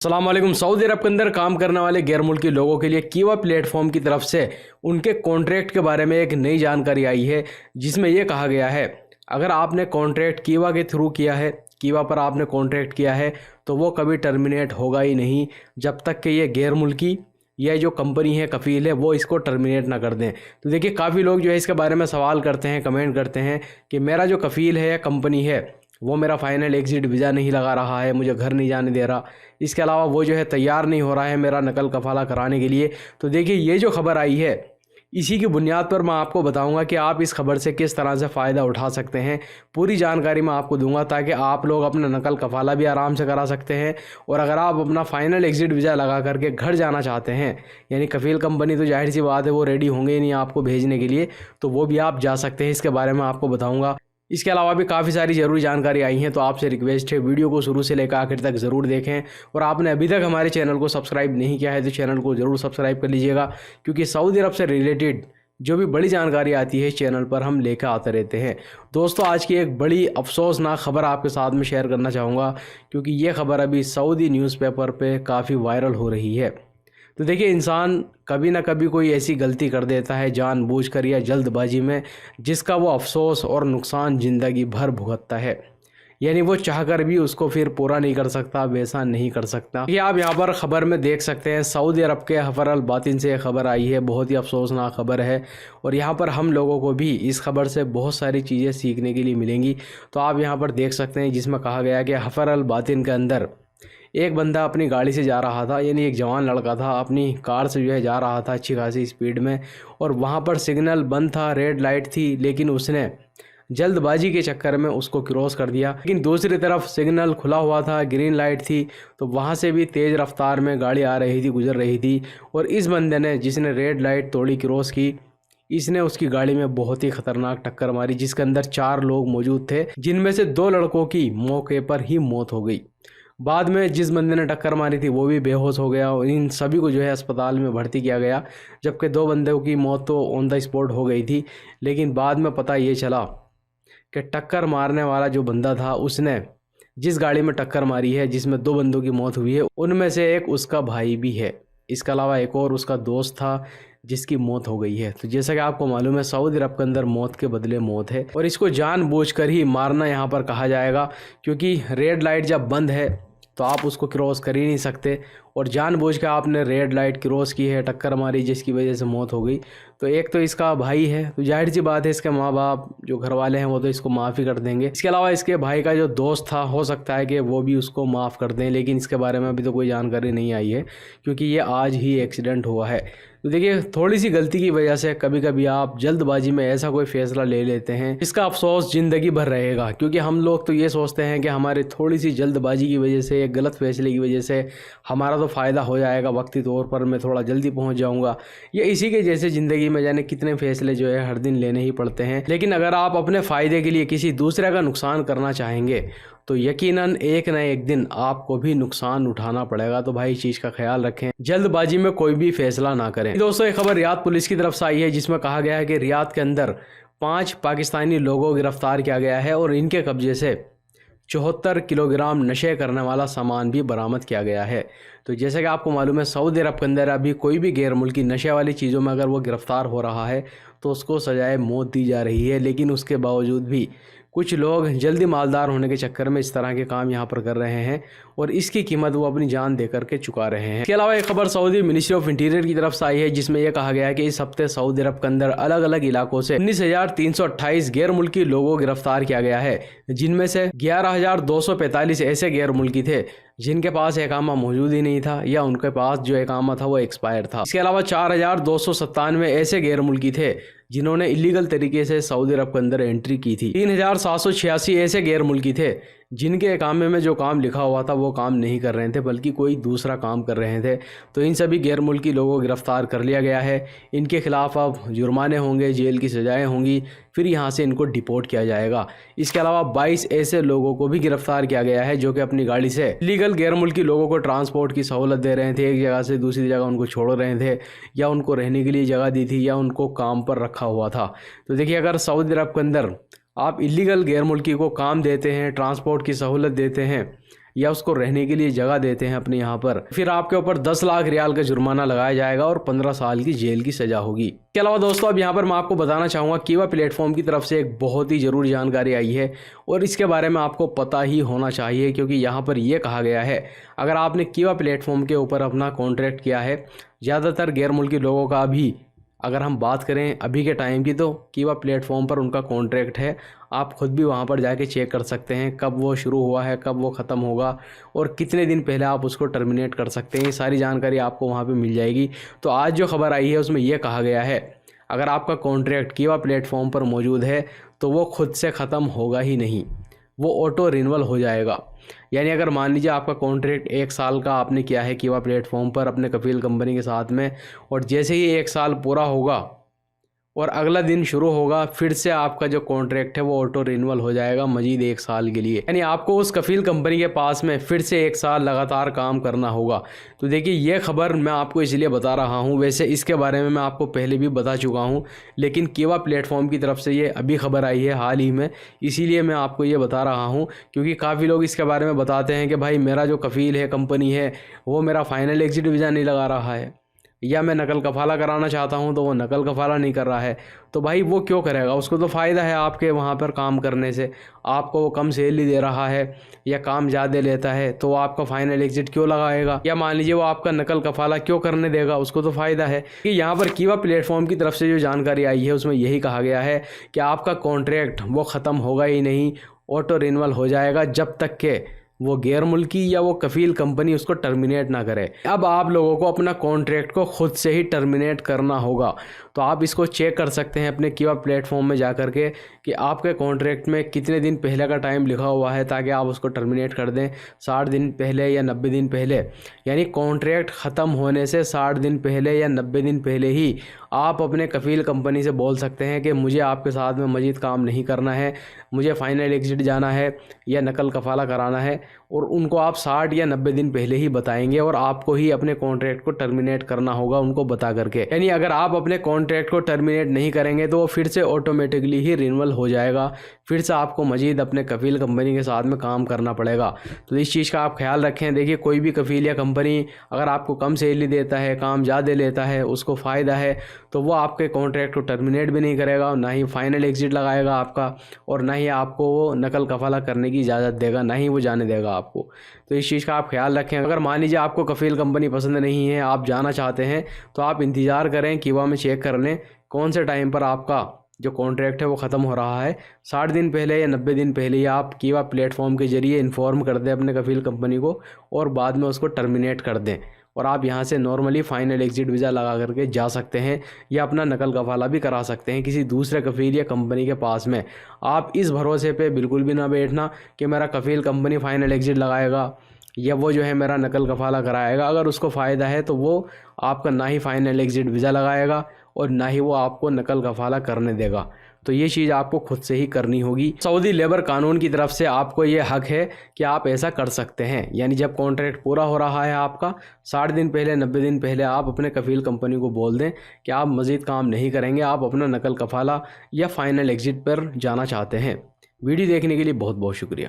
अस्सलाम वालेकुम। सऊदी अरब के अंदर काम करने वाले गैर मुल्की लोगों के लिए कीवा प्लेटफॉर्म की तरफ से उनके कॉन्ट्रैक्ट के बारे में एक नई जानकारी आई है, जिसमें यह कहा गया है अगर आपने कॉन्ट्रैक्ट कीवा के थ्रू किया है, कीवा पर आपने कॉन्ट्रैक्ट किया है तो वो कभी टर्मिनेट होगा ही नहीं जब तक कि ये गैर मुल्की यह जो कंपनी है, कफ़ील है, वो इसको टर्मिनेट ना कर दें। तो देखिए, काफ़ी लोग जो है इसके बारे में सवाल करते हैं, कमेंट करते हैं कि मेरा जो कफ़ील है या कंपनी है वो मेरा फ़ाइनल एग्ज़िट वीज़ा नहीं लगा रहा है, मुझे घर नहीं जाने दे रहा, इसके अलावा वो जो है तैयार नहीं हो रहा है मेरा नकल कफ़ाला कराने के लिए। तो देखिए, ये जो खबर आई है इसी की बुनियाद पर मैं आपको बताऊंगा कि आप इस खबर से किस तरह से फ़ायदा उठा सकते हैं। पूरी जानकारी मैं आपको दूंगा ताकि आप लोग अपना नकल कफ़ाला भी आराम से करा सकते हैं। और अगर आप अपना फ़ाइनल एग्ज़िट वीज़ा लगा करके घर जाना चाहते हैं, यानी कफ़ील कंपनी तो जाहिर सी बात है वो रेडी होंगे ही नहीं आपको भेजने के लिए, तो वो भी आप जा सकते हैं। इसके बारे में आपको बताऊँगा। इसके अलावा भी काफ़ी सारी ज़रूरी जानकारी आई हैं, तो आपसे रिक्वेस्ट है वीडियो को शुरू से लेकर आखिर तक ज़रूर देखें। और आपने अभी तक हमारे चैनल को सब्सक्राइब नहीं किया है तो चैनल को ज़रूर सब्सक्राइब कर लीजिएगा, क्योंकि सऊदी अरब से रिलेटेड जो भी बड़ी जानकारी आती है इस चैनल पर हम लेकर आते रहते हैं। दोस्तों, आज की एक बड़ी अफसोसनाक खबर आपके साथ में शेयर करना चाहूँगा, क्योंकि ये खबर अभी सऊदी न्यूज़पेपर पे काफ़ी वायरल हो रही है। तो देखिए, इंसान कभी ना कभी कोई ऐसी गलती कर देता है जानबूझकर या जल्दबाजी में, जिसका वो अफसोस और नुकसान ज़िंदगी भर भुगतता है। यानी वो चाहकर भी उसको फिर पूरा नहीं कर सकता, वैसा नहीं कर सकता। ये आप यहाँ पर ख़बर में देख सकते हैं, सऊदी अरब के हफर अल बातिन से खबर आई है, बहुत ही अफसोसनाक खबर है। और यहाँ पर हम लोगों को भी इस खबर से बहुत सारी चीज़ें सीखने के लिए मिलेंगी। तो आप यहाँ पर देख सकते हैं, जिसमें कहा गया कि हफर अल बातिन के अंदर एक बंदा अपनी गाड़ी से जा रहा था, यानी एक जवान लड़का था, अपनी कार से जो है जा रहा था अच्छी खासी स्पीड में, और वहाँ पर सिग्नल बंद था, रेड लाइट थी, लेकिन उसने जल्दबाजी के चक्कर में उसको क्रॉस कर दिया। लेकिन दूसरी तरफ सिग्नल खुला हुआ था, ग्रीन लाइट थी, तो वहाँ से भी तेज़ रफ्तार में गाड़ी आ रही थी, गुजर रही थी। और इस बंदे ने, जिसने रेड लाइट तोड़ी, क्रॉस की, इसने उसकी गाड़ी में बहुत ही ख़तरनाक टक्कर मारी, जिसके अंदर 4 लोग मौजूद थे, जिनमें से 2 लड़कों की मौके पर ही मौत हो गई। बाद में जिस बंदे ने टक्कर मारी थी वो भी बेहोश हो गया और इन सभी को जो है अस्पताल में भर्ती किया गया, जबकि 2 बंदों की मौत तो ऑन द स्पॉट हो गई थी। लेकिन बाद में पता ये चला कि टक्कर मारने वाला जो बंदा था, उसने जिस गाड़ी में टक्कर मारी है, जिसमें 2 बंदों की मौत हुई है, उनमें से एक उसका भाई भी है। इसके अलावा एक और उसका दोस्त था जिसकी मौत हो गई है। तो जैसा कि आपको मालूम है, सऊदी अरब के अंदर मौत के बदले मौत है, और इसको जानबूझकर ही मारना यहाँ पर कहा जाएगा, क्योंकि रेड लाइट जब बंद है तो आप उसको क्रॉस कर ही नहीं सकते, और जानबूझ के आपने रेड लाइट क्रॉस की है, टक्कर मारी, जिसकी वजह से मौत हो गई। तो एक तो इसका भाई है, तो जाहिर सी बात है इसके माँ बाप जो घर वाले हैं वो तो इसको माफ़ ही कर देंगे। इसके अलावा इसके भाई का जो दोस्त था, हो सकता है कि वो भी उसको माफ़ कर दें, लेकिन इसके बारे में अभी तो कोई जानकारी नहीं आई है, क्योंकि ये आज ही एक्सीडेंट हुआ है। तो देखिए, थोड़ी सी गलती की वजह से कभी कभी आप जल्दबाजी में ऐसा कोई फ़ैसला ले लेते हैं, इसका अफसोस ज़िंदगी भर रहेगा। क्योंकि हम लोग तो ये सोचते हैं कि हमारी थोड़ी सी जल्दबाजी की वजह से, एक गलत फैसले की वजह से हमारा तो फ़ायदा हो जाएगा, वक्ती तौर पर मैं थोड़ा जल्दी पहुंच जाऊंगा, या इसी के जैसे ज़िंदगी में जाने कितने फ़ैसले जो है हर दिन लेने ही पड़ते हैं। लेकिन अगर आप अपने फ़ायदे के लिए किसी दूसरे का नुकसान करना चाहेंगे तो यकीनन एक न एक दिन आपको भी नुकसान उठाना पड़ेगा। तो भाई, इस चीज़ का ख्याल रखें, जल्दबाजी में कोई भी फैसला ना करें। दोस्तों, एक खबर रियाद पुलिस की तरफ से आई है, जिसमें कहा गया है कि रियाद के अंदर 5 पाकिस्तानी लोगों को गिरफ्तार किया गया है और इनके कब्जे से 74 किलोग्राम नशे करने वाला सामान भी बरामद किया गया है। तो जैसे कि आपको मालूम है, सऊदी अरब के अंदर अभी कोई भी गैर मुल्की नशे वाली चीज़ों में अगर वो गिरफ़्तार हो रहा है तो उसको सजाए मौत दी जा रही है। लेकिन उसके बावजूद भी कुछ लोग जल्दी मालदार होने के चक्कर में इस तरह के काम यहाँ पर कर रहे हैं, और इसकी कीमत वो अपनी जान दे करके चुका रहे हैं। इसके अलावा एक खबर सऊदी मिनिस्ट्री ऑफ इंटीरियर की तरफ से आई है, जिसमें यह कहा गया है कि इस हफ्ते सऊदी अरब के अंदर अलग अलग इलाकों से 19,328 गैर मुल्की लोगों को गिरफ्तार किया गया है, जिनमें से 11,245 ऐसे गैर मुल्की थे जिनके पास एकामा मौजूद ही नहीं था, या उनके पास जो एकामा था वो एक्सपायर था। इसके अलावा 4,297 ऐसे गैर मुल्की थे जिन्होंने इलीगल तरीके से सऊदी अरब के अंदर एंट्री की थी। 3,786 ऐसे गैर मुल्की थे जिनके एकामे में जो काम लिखा हुआ था वो काम नहीं कर रहे थे, बल्कि कोई दूसरा काम कर रहे थे। तो इन सभी गैर मुल्की लोगों को गिरफ्तार कर लिया गया है। इनके खिलाफ अब जुर्माने होंगे, जेल की सजाएं होंगी, फिर यहाँ से इनको डिपोर्ट किया जाएगा। इसके अलावा 22 ऐसे लोगों को भी गिरफ्तार किया गया है जो कि अपनी गाड़ी से लीगल गैर मुल्की लोगों को ट्रांसपोर्ट की सहूलत दे रहे थे, एक जगह से दूसरी जगह उनको छोड़ रहे थे, या उनको रहने के लिए जगह दी थी, या उनको काम पर रखा हुआ था। तो देखिए, अगर सऊदी अरब के अंदर आप इलीगल गैर मुल्की को काम देते हैं, ट्रांसपोर्ट की सहूलत देते हैं, या उसको रहने के लिए जगह देते हैं अपने यहाँ पर, फिर आपके ऊपर 10 लाख रियाल का जुर्माना लगाया जाएगा और 15 साल की जेल की सजा होगी। इसके अलावा दोस्तों अब यहाँ पर मैं आपको बताना चाहूँगा कीवा प्लेटफॉर्म की तरफ से एक बहुत ही ज़रूरी जानकारी आई है और इसके बारे में आपको पता ही होना चाहिए, क्योंकि यहाँ पर यह कहा गया है अगर आपने कीवा प्लेटफॉर्म के ऊपर अपना कॉन्ट्रैक्ट किया है, ज़्यादातर गैर मुल्की लोगों का भी अगर हम बात करें अभी के टाइम की, तो कीवा प्लेटफॉर्म पर उनका कॉन्ट्रैक्ट है। आप खुद भी वहां पर जाके चेक कर सकते हैं कब वो शुरू हुआ है, कब वो ख़त्म होगा और कितने दिन पहले आप उसको टर्मिनेट कर सकते हैं। ये सारी जानकारी आपको वहां पे मिल जाएगी। तो आज जो खबर आई है उसमें यह कहा गया है अगर आपका कॉन्ट्रैक्ट कीवा प्लेटफॉर्म पर मौजूद है तो वो खुद से ख़त्म होगा ही नहीं, वो ऑटो रिन्यूअल हो जाएगा। यानी अगर मान लीजिए आपका कॉन्ट्रैक्ट 1 साल का आपने किया है कीवा प्लेटफॉर्म पर अपने कफील कंपनी के साथ में, और जैसे ही 1 साल पूरा होगा और अगला दिन शुरू होगा, फिर से आपका जो कॉन्ट्रैक्ट है वो ऑटो रिन्यूअल हो जाएगा मजीद 1 साल के लिए। यानी आपको उस कफील कंपनी के पास में फिर से 1 साल लगातार काम करना होगा। तो देखिए ये खबर मैं आपको इसलिए बता रहा हूँ, वैसे इसके बारे में मैं आपको पहले भी बता चुका हूँ, लेकिन कीवा प्लेटफॉर्म की तरफ से ये अभी खबर आई है हाल ही में, इसीलिए मैं आपको ये बता रहा हूँ। क्योंकि काफ़ी लोग इसके बारे में बताते हैं कि भाई मेरा जो कफील है कंपनी है वो मेरा फाइनल एग्जिट वीज़ा नहीं लगा रहा है, या मैं नकल कफ़ाला कराना चाहता हूं तो वो नकल कफ़ाला नहीं कर रहा है। तो भाई वो क्यों करेगा, उसको तो फ़ायदा है आपके वहां पर काम करने से, आपको वो कम सैलरी दे रहा है या काम ज़्यादा लेता है, तो वो आपका फाइनल एग्जिट क्यों लगाएगा, या मान लीजिए वो आपका नकल कफ़ाला क्यों करने देगा, उसको तो फ़ायदा है। कि यहाँ पर कीवा प्लेटफॉर्म की तरफ से जो जानकारी आई है उसमें यही कहा गया है कि आपका कॉन्ट्रैक्ट वो ख़त्म होगा ही नहीं, ऑटो रिन्यूअल हो जाएगा जब तक के वो गैर मुल्की या वो कफील कंपनी उसको टर्मिनेट ना करे। अब आप लोगों को अपना कॉन्ट्रैक्ट को खुद से ही टर्मिनेट करना होगा। तो आप इसको चेक कर सकते हैं अपने कीवा प्लेटफॉर्म में जा कर के कि आपके कॉन्ट्रैक्ट में कितने दिन पहले का टाइम लिखा हुआ है, ताकि आप उसको टर्मिनेट कर दें 60 दिन पहले या 90 दिन पहले। यानी कॉन्ट्रैक्ट ख़त्म होने से 60 दिन पहले या 90 दिन पहले ही आप अपने कफील कंपनी से बोल सकते हैं कि मुझे आपके साथ में मज़ीद काम नहीं करना है, मुझे फाइनल एग्जिट जाना है या नकल कफ़ाला कराना है, और उनको आप 60 या 90 दिन पहले ही बताएंगे और आपको ही अपने कॉन्ट्रैक्ट को टर्मिनेट करना होगा उनको बता करके। यानी अगर आप अपने कॉन्ट्रैक्ट को टर्मिनेट नहीं करेंगे तो वो फिर से ऑटोमेटिकली ही रिन्यूअल हो जाएगा, फिर से आपको मजीद अपने कफील कंपनी के साथ में काम करना पड़ेगा। तो इस चीज़ का आप ख्याल रखें। देखिए कोई भी कफील या कंपनी अगर आपको कम सैलरी देता है, काम ज़्यादा लेता है, उसको फ़ायदा है, तो वो आपके कॉन्ट्रैक्ट को टर्मिनेट भी नहीं करेगा, ना ही फाइनल एग्जिट लगाएगा आपका, और ना ही आपको वो नकल कफ़ाला करने की इजाज़त देगा, ना ही वो जाने देगा आपको। तो इस चीज़ का आप ख्याल रखें। अगर मान लीजिए आपको कफील कंपनी पसंद नहीं है, आप जाना चाहते हैं, तो आप इंतज़ार करें, कीवा में चेक कर लें कौन से टाइम पर आपका जो कॉन्ट्रैक्ट है वो ख़त्म हो रहा है। 60 दिन पहले या 90 दिन पहले ही आप कीवा प्लेटफॉर्म के ज़रिए इन्फॉर्म कर दें अपने कफील कंपनी को और बाद में उसको टर्मिनेट कर दें, और आप यहाँ से नॉर्मली फाइनल एग्जिट वीज़ा लगा करके जा सकते हैं या अपना नकल कफ़ाला भी करा सकते हैं किसी दूसरे कफील या कंपनी के पास में। आप इस भरोसे पे बिल्कुल भी ना बैठना कि मेरा कफील कंपनी फाइनल एग्जिट लगाएगा या वो जो है मेरा नकल कफ़ाला कराएगा। अगर उसको फ़ायदा है तो वो आपका ना ही फाइनल एग्जिट वीज़ा लगाएगा और ना ही वो आपको नकल कफ़ाला करने देगा। तो ये चीज़ आपको खुद से ही करनी होगी। सऊदी लेबर कानून की तरफ से आपको ये हक है कि आप ऐसा कर सकते हैं। यानी जब कॉन्ट्रैक्ट पूरा हो रहा है आपका, 60 दिन पहले 90 दिन पहले आप अपने कफील कंपनी को बोल दें कि आप मज़ीद काम नहीं करेंगे, आप अपना नकल कफ़ाला या फाइनल एग्जिट पर जाना चाहते हैं। वीडियो देखने के लिए बहुत बहुत शुक्रिया।